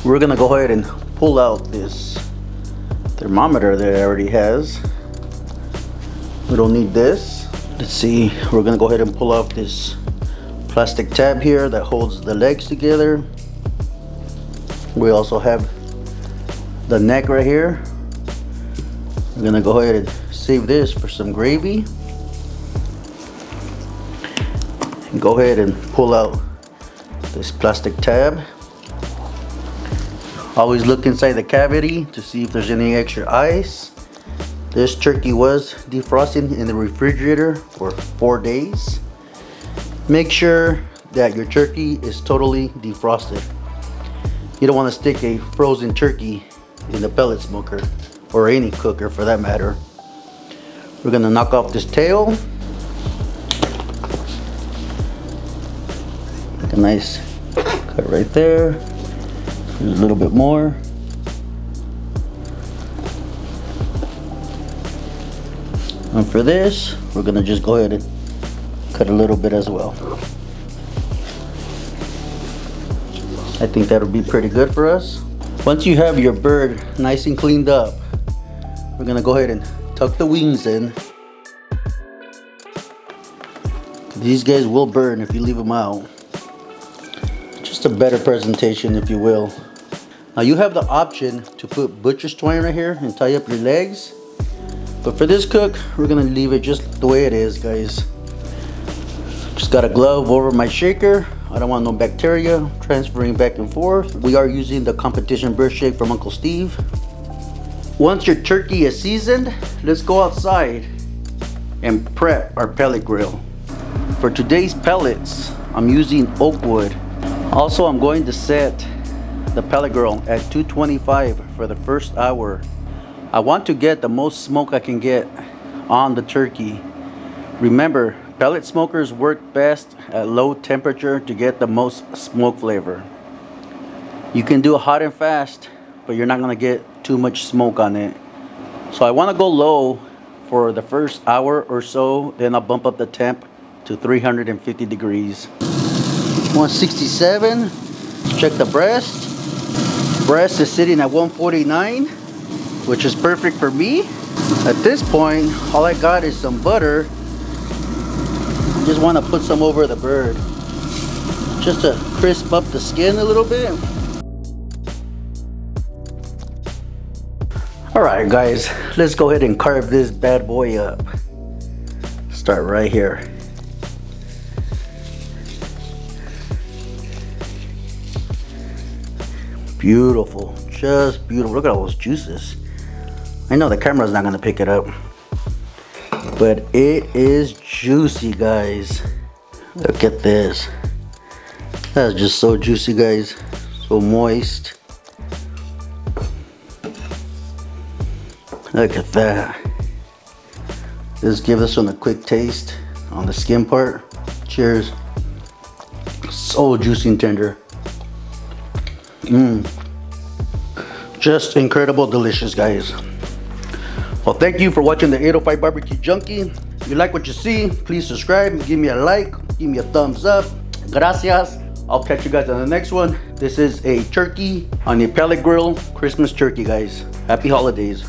We're gonna go ahead and pull out this thermometer that it already has. We don't need this. Let's see, we're gonna go ahead and pull off this plastic tab here that holds the legs together. We also have the neck right here. We're gonna go ahead and save this for some gravy. And go ahead and pull out this plastic tab. Always look inside the cavity to see if there's any extra ice. This turkey was defrosting in the refrigerator for 4 days. Make sure that your turkey is totally defrosted. You don't want to stick a frozen turkey in the pellet smoker, or any cooker for that matter. We're gonna knock off this tail. Make a nice cut right there. There's a little bit more. And for this, we're gonna just go ahead and cut a little bit as well. I think that'll be pretty good for us. Once you have your bird nice and cleaned up, we're gonna go ahead and tuck the wings in. These guys will burn if you leave them out. Just a better presentation, if you will. Now you have the option to put butcher's twine right here and tie up your legs. But for this cook, we're gonna leave it just the way it is, guys. Just got a glove over my shaker. I don't want no bacteria transferring back and forth. We are using the competition bird shake from Uncle Steve. Once your turkey is seasoned, let's go outside and prep our pellet grill. For today's pellets, I'm using oak wood. Also, I'm going to set the pellet grill at 225 for the first hour. I want to get the most smoke I can get on the turkey. Remember, pellet smokers work best at low temperature to get the most smoke flavor. You can do it hot and fast, but you're not gonna get too much smoke on it. So I wanna go low for the first hour or so, then I'll bump up the temp to 350 degrees. 167, let's check the breast. Breast is sitting at 149, which is perfect for me. At this point, all I got is some butter. Just want to put some over the bird just to crisp up the skin a little bit. All right, guys, let's go ahead and carve this bad boy up. Start right here. Beautiful, just beautiful. Look at all those juices. I know the camera's not gonna pick it up, but it is juicy, guys. Look at this. That's just so juicy, guys. So moist. Look at that. Just give this one a quick taste on the skin part. Cheers. So juicy and tender. Just incredible, delicious, guys. Well, thank you for watching the 805 Barbecue Junkie. If you like what you see, please subscribe, give me a like, give me a thumbs up. Gracias. I'll catch you guys on the next one. This is a turkey on a pellet grill, Christmas turkey, guys. Happy holidays.